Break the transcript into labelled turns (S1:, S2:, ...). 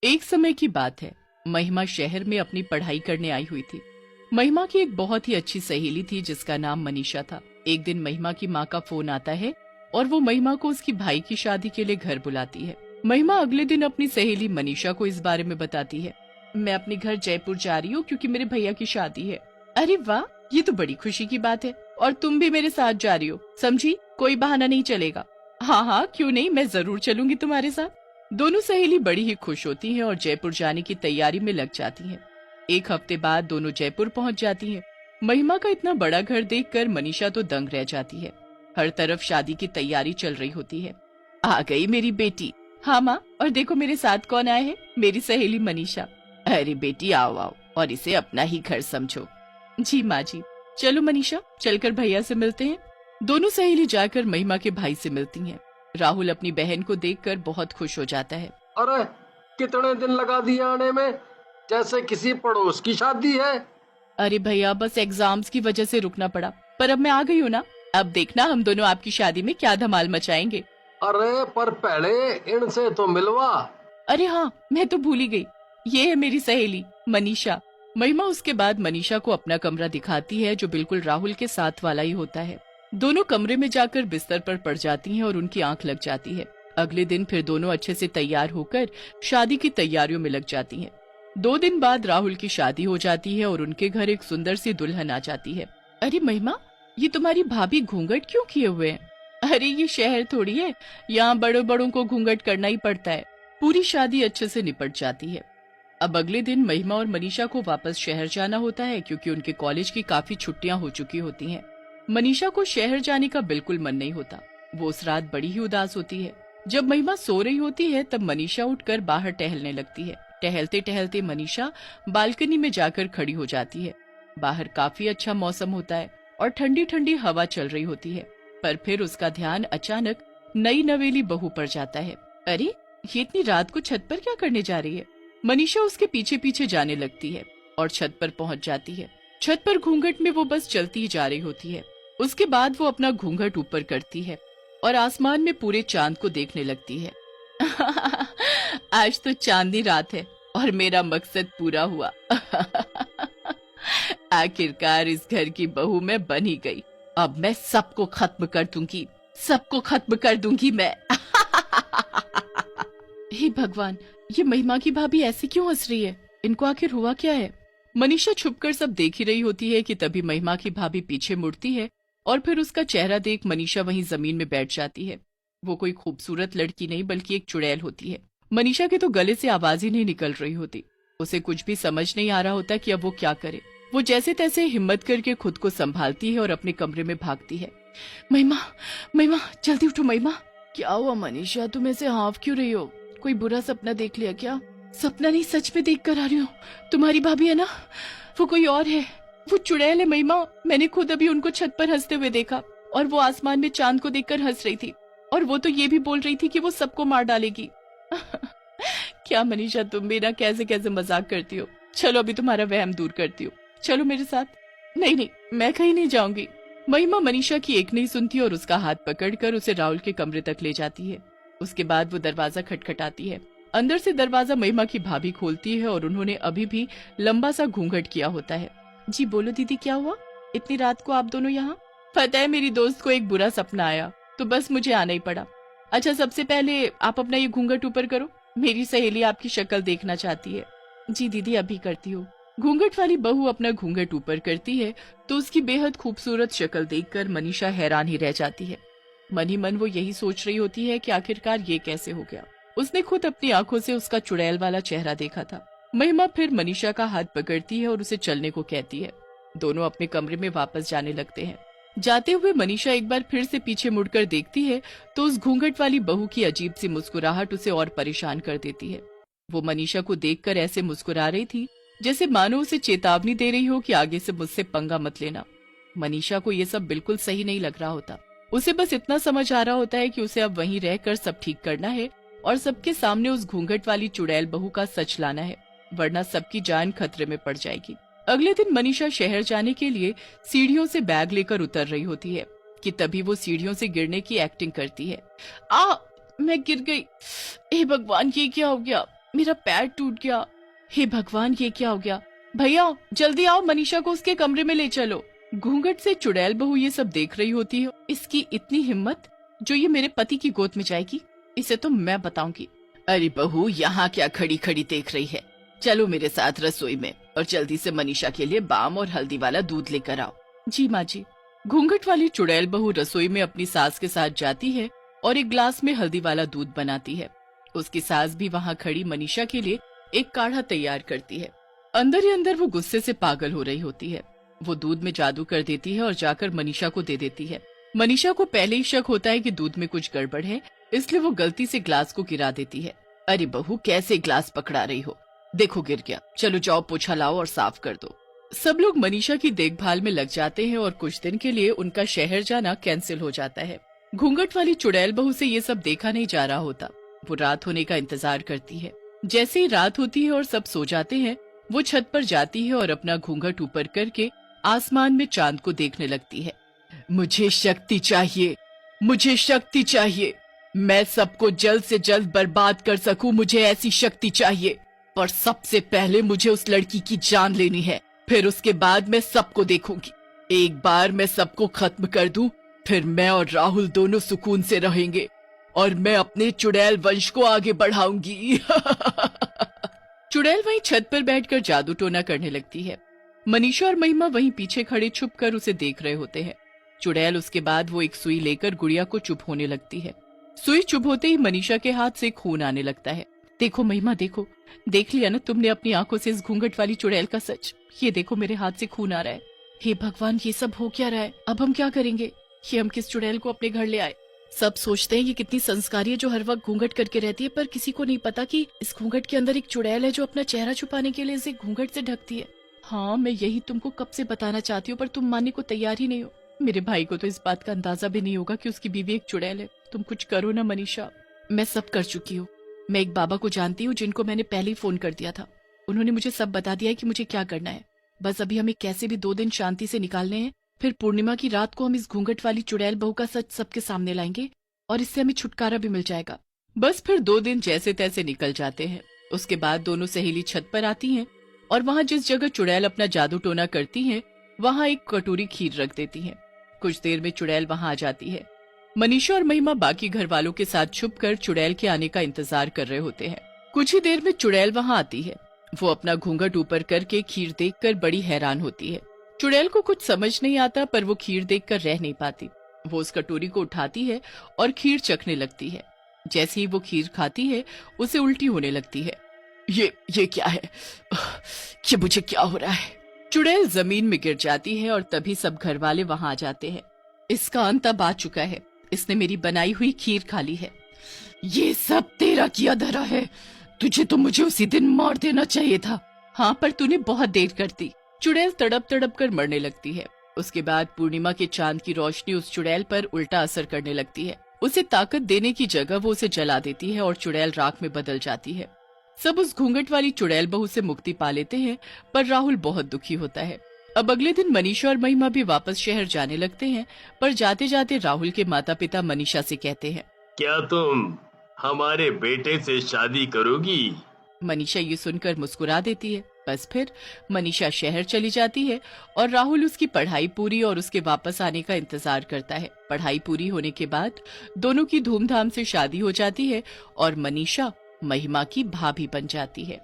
S1: एक समय की बात है। महिमा शहर में अपनी पढ़ाई करने आई हुई थी। महिमा की एक बहुत ही अच्छी सहेली थी जिसका नाम मनीषा था। एक दिन महिमा की माँ का फोन आता है और वो महिमा को उसकी भाई की शादी के लिए घर बुलाती है। महिमा अगले दिन अपनी सहेली मनीषा को इस बारे में बताती है। मैं अपने घर जयपुर जा रही हूँ क्योंकि मेरे भैया की शादी है। अरे वाह, ये तो बड़ी खुशी की बात है। और तुम भी मेरे साथ जा रही हो, समझी? कोई बहाना नहीं चलेगा। हाँ हाँ, क्यों नहीं, मैं जरूर चलूंगी तुम्हारे साथ। दोनों सहेली बड़ी ही खुश होती हैं और जयपुर जाने की तैयारी में लग जाती हैं। एक हफ्ते बाद दोनों जयपुर पहुंच जाती हैं। महिमा का इतना बड़ा घर देखकर मनीषा तो दंग रह जाती है। हर तरफ शादी की तैयारी चल रही होती है। आ गई मेरी बेटी। हाँ माँ, और देखो मेरे साथ कौन आए हैं, मेरी सहेली मनीषा। अरे बेटी, आओ आओ और इसे अपना ही घर समझो। जी माँ जी। चलो मनीषा, चलकर भैया से मिलते हैं। दोनों सहेली जाकर महिमा के भाई से मिलती हैं। राहुल अपनी बहन को देखकर बहुत खुश हो जाता है।
S2: अरे कितने दिन लगा दिए आने में, जैसे किसी पड़ोस की शादी है।
S1: अरे भैया, बस एग्जाम्स की वजह से रुकना पड़ा, पर अब मैं आ गई हूँ ना। अब देखना हम दोनों आपकी शादी में क्या धमाल मचाएंगे।
S2: अरे पर पहले इनसे तो मिलवा।
S1: अरे हाँ, मैं तो भूल ही गई। ये है मेरी सहेली मनीषा। महिमा उसके बाद मनीषा को अपना कमरा दिखाती है जो बिल्कुल राहुल के साथ वाला ही होता है। दोनों कमरे में जाकर बिस्तर पर पड़ जाती हैं और उनकी आंख लग जाती है। अगले दिन फिर दोनों अच्छे से तैयार होकर शादी की तैयारियों में लग जाती हैं। 2 दिन बाद राहुल की शादी हो जाती है और उनके घर एक सुंदर सी दुल्हन आ जाती है। अरे महिमा, ये तुम्हारी भाभी घूंघट क्यों किए हुए हैं? अरे ये शहर थोड़ी है, यहाँ बड़ों बड़ों को घूंघट करना ही पड़ता है। पूरी शादी अच्छे से निपट जाती है। अब अगले दिन महिमा और मनीषा को वापस शहर जाना होता है क्योंकि उनके कॉलेज की काफी छुट्टियां हो चुकी होती हैं। मनीषा को शहर जाने का बिल्कुल मन नहीं होता। वो उस रात बड़ी ही उदास होती है। जब महिमा सो रही होती है तब मनीषा उठकर बाहर टहलने लगती है। टहलते टहलते मनीषा बालकनी में जाकर खड़ी हो जाती है। बाहर काफी अच्छा मौसम होता है और ठंडी ठंडी हवा चल रही होती है। पर फिर उसका ध्यान अचानक नई नवेली बहू पर जाता है। अरे, ये इतनी रात को छत पर क्या करने जा रही है? मनीषा उसके पीछे पीछे जाने लगती है और छत पर पहुंच जाती है। छत पर घूंघट में वो बस चलती ही जा रही होती है। उसके बाद वो अपना घूंघट ऊपर करती है और आसमान में पूरे चांद को देखने लगती है। आज तो चांदनी रात है और मेरा मकसद पूरा हुआ। आखिरकार इस घर की बहू मैं बन ही गई। अब मैं सबको खत्म कर दूंगी, सबको खत्म कर दूंगी मैं। हे भगवान, ये महिमा की भाभी ऐसे क्यों हंस रही है? इनको आखिर हुआ क्या है? मनीषा छुपकर सब देख ही रही होती है कि तभी महिमा की भाभी पीछे मुड़ती है और फिर उसका चेहरा देख मनीषा वहीं जमीन में बैठ जाती है। वो कोई खूबसूरत लड़की नहीं बल्कि एक चुड़ैल होती है। मनीषा के तो गले से आवाज ही नहीं निकल रही होती। उसे कुछ भी समझ नहीं आ रहा होता कि अब वो क्या करे। वो जैसे तैसे हिम्मत करके खुद को संभालती है और अपने कमरे में भागती है। महिमा, महिमा, जल्दी उठो महिमा। क्या हुआ मनीषा, तुम ऐसे हाँफ क्यों रही हो? कोई बुरा सपना देख लिया क्या? सपना नहीं, सच में देख कर आ रही हूँ। तुम्हारी भाभी है ना? वो कोई और है, वो चुड़ैल है महिमा। मैंने खुद अभी उनको छत पर हंसते हुए देखा और वो आसमान में चांद को देखकर हंस रही थी और वो तो ये भी बोल रही थी कि वो सबको मार डालेगी। क्या मनीषा, तुम भी ना कैसे कैसे मजाक करती हो। चलो अभी तुम्हारा वहम दूर करती हूँ, चलो मेरे साथ। नहीं नहीं, मैं कहीं नहीं जाऊंगी। महिमा मनीषा की एक नहीं सुनती और उसका हाथ पकड़कर उसे राहुल के कमरे तक ले जाती है। उसके बाद वो दरवाजा खटखटाती है। अंदर से दरवाजा महिमा की भाभी खोलती है और उन्होंने अभी भी लंबा सा घूंघट किया होता है। जी बोलो दीदी, क्या हुआ? इतनी रात को आप दोनों यहाँ? पता है, मेरी दोस्त को एक बुरा सपना आया तो बस मुझे आना ही पड़ा। अच्छा, सबसे पहले आप अपना ये घूंघट ऊपर करो, मेरी सहेली आपकी शक्ल देखना चाहती है। जी दीदी, अभी करती हूँ। घूंघट वाली बहू अपना घूंघट ऊपर करती है तो उसकी बेहद खूबसूरत शक्ल देखकर मनीषा हैरान ही रह जाती है। मन ही मन वो यही सोच रही होती है कि आखिरकार ये कैसे हो गया। उसने खुद अपनी आंखों से उसका चुड़ैल वाला चेहरा देखा था। महिमा फिर मनीषा का हाथ पकड़ती है और उसे चलने को कहती है। दोनों अपने कमरे में वापस जाने लगते हैं। जाते हुए मनीषा एक बार फिर से पीछे मुड़कर देखती है तो उस घूंघट वाली बहू की अजीब सी मुस्कुराहट उसे और परेशान कर देती है। वो मनीषा को देखकर ऐसे मुस्कुरा रही थी जैसे मानो उसे चेतावनी दे रही हो कि आगे से मुझसे पंगा मत लेना। मनीषा को ये सब बिल्कुल सही नहीं लग रहा होता। उसे बस इतना समझ आ रहा होता है कि उसे अब वहीं रहकर सब ठीक करना है और सबके सामने उस घूंघट वाली चुड़ैल बहू का सच लाना है, वरना सबकी जान खतरे में पड़ जाएगी। अगले दिन मनीषा शहर जाने के लिए सीढ़ियों से बैग लेकर उतर रही होती है कि तभी वो सीढ़ियों से गिरने की एक्टिंग करती है। मैं गिर गई। हे भगवान, ये क्या हो गया? मेरा पैर टूट गया। हे भगवान, ये क्या हो गया? भैया जल्दी आओ, मनीषा को उसके कमरे में ले चलो। घूंघट से चुड़ैल बहू ये सब देख रही होती है। इसकी इतनी हिम्मत जो ये मेरे पति की गोद में जाएगी, इसे तो मैं बताऊंगी। अरे बहू, यहाँ क्या खड़ी खड़ी देख रही है? चलो मेरे साथ रसोई में और जल्दी से मनीषा के लिए बाम और हल्दी वाला दूध लेकर आओ। जी माँ जी। घूंघट वाली चुड़ैल बहू रसोई में अपनी सास के साथ जाती है और एक ग्लास में हल्दी वाला दूध बनाती है। उसकी सास भी वहाँ खड़ी मनीषा के लिए एक काढ़ा तैयार करती है। अंदर ही अंदर वो गुस्से से पागल हो रही होती है। वो दूध में जादू कर देती है और जाकर मनीषा को दे देती है। मनीषा को पहले ही शक होता है कि दूध में कुछ गड़बड़ है, इसलिए वो गलती से ग्लास को गिरा देती है। अरे बहू, कैसे ग्लास पकड़ा रही हो? देखो गिर गया। चलो जाओ, पोछा लाओ और साफ कर दो। सब लोग मनीषा की देखभाल में लग जाते हैं और कुछ दिन के लिए उनका शहर जाना कैंसिल हो जाता है। घूंघट वाली चुड़ैल बहू से ये सब देखा नहीं जा रहा होता। वो रात होने का इंतजार करती है। जैसे ही रात होती है और सब सो जाते हैं, वो छत पर जाती है और अपना घूंघट ऊपर करके आसमान में चांद को देखने लगती है। मुझे शक्ति चाहिए, मुझे शक्ति चाहिए। मैं सबको जल्द से जल्द बर्बाद कर सकूं, मुझे ऐसी शक्ति चाहिए। पर सबसे पहले मुझे उस लड़की की जान लेनी है, फिर उसके बाद मैं सबको देखूंगी। एक बार मैं सबको खत्म कर दूं, फिर मैं और राहुल दोनों सुकून से रहेंगे और मैं अपने चुड़ैल वंश को आगे बढ़ाऊंगी। चुड़ैल वहीं छत पर बैठकर जादू टोना करने लगती है। मनीषा और महिमा वहीं पीछे खड़े छुपकर उसे देख रहे होते हैं। चुड़ैल उसके बाद वो एक सुई लेकर गुड़िया को चुप होने लगती है। सुई चुप होते ही मनीषा के हाथ से खून आने लगता है। देखो महिमा, देखो, देख लिया ना तुमने अपनी आंखों से इस घूंघट वाली चुड़ैल का सच? ये देखो, मेरे हाथ से खून आ रहा है। हे भगवान, ये सब हो क्या रहा है? अब हम क्या करेंगे? ये हम किस चुड़ैल को अपने घर ले आए? सब सोचते हैं ये कितनी संस्कारी है जो हर वक्त घूंघट करके रहती है, पर किसी को नहीं पता कि इस घूंघट के अंदर एक चुड़ैल है जो अपना चेहरा छुपाने के लिए इसे घूंघट से ढकती है। हाँ, मैं यही तुमको कब से बताना चाहती हूँ, पर तुम मानने को तैयार ही नहीं हो। मेरे भाई को तो इस बात का अंदाजा भी नहीं होगा कि उसकी बीवी एक चुड़ैल है। तुम कुछ करो ना मनीषा। मैं सब कर चुकी हूँ। मैं एक बाबा को जानती हूँ जिनको मैंने पहले ही फोन कर दिया था। उन्होंने मुझे सब बता दिया है कि मुझे क्या करना है। बस अभी हमें कैसे भी 2 दिन शांति से निकालने हैं, फिर पूर्णिमा की रात को हम इस घूंघट वाली चुड़ैल बहू का सच सबके सामने लाएंगे और इससे हमें छुटकारा भी मिल जाएगा। बस फिर 2 दिन जैसे तैसे निकल जाते हैं। उसके बाद दोनों सहेली छत पर आती हैं और वहाँ जिस जगह चुड़ैल अपना जादू टोना करती है, वहाँ एक कटोरी खीर रख देती है। कुछ देर में चुड़ैल वहाँ आ जाती है। मनीषा और महिमा बाकी घर वालों के साथ छुपकर चुड़ैल के आने का इंतजार कर रहे होते हैं। कुछ ही देर में चुड़ैल वहाँ आती है। वो अपना घूंघट ऊपर करके खीर देखकर बड़ी हैरान होती है। चुड़ैल को कुछ समझ नहीं आता, पर वो खीर देखकर रह नहीं पाती। वो उस कटोरी को उठाती है और खीर चखने लगती है। जैसे ही वो खीर खाती है, उसे उल्टी होने लगती है। ये क्या है? ये मुझे क्या हो रहा है? चुड़ैल जमीन में गिर जाती है और तभी सब घर वाले वहाँ आ जाते हैं। इसका अंत अब आ चुका है। इसने मेरी बनाई हुई खीर खा ली है। ये सब तेरा किया धरा है। तुझे तो मुझे उसी दिन मार देना चाहिए था। हाँ, पर तूने बहुत देर कर दी। चुड़ैल तड़प तड़प कर मरने लगती है। उसके बाद पूर्णिमा के चांद की रोशनी उस चुड़ैल पर उल्टा असर करने लगती है। उसे ताकत देने की जगह वो उसे जला देती है और चुड़ैल राख में बदल जाती है। सब उस घूंघट वाली चुड़ैल बहू से मुक्ति पा लेते हैं, पर राहुल बहुत दुखी होता है। अब अगले दिन मनीषा और महिमा भी वापस शहर जाने लगते हैं, पर जाते जाते राहुल के माता पिता मनीषा से कहते हैं,
S3: क्या तुम हमारे बेटे से शादी करोगी?
S1: मनीषा ये सुनकर मुस्कुरा देती है। बस फिर मनीषा शहर चली जाती है और राहुल उसकी पढ़ाई पूरी और उसके वापस आने का इंतजार करता है। पढ़ाई पूरी होने के बाद दोनों की धूमधाम से शादी हो जाती है और मनीषा महिमा की भाभी बन जाती है।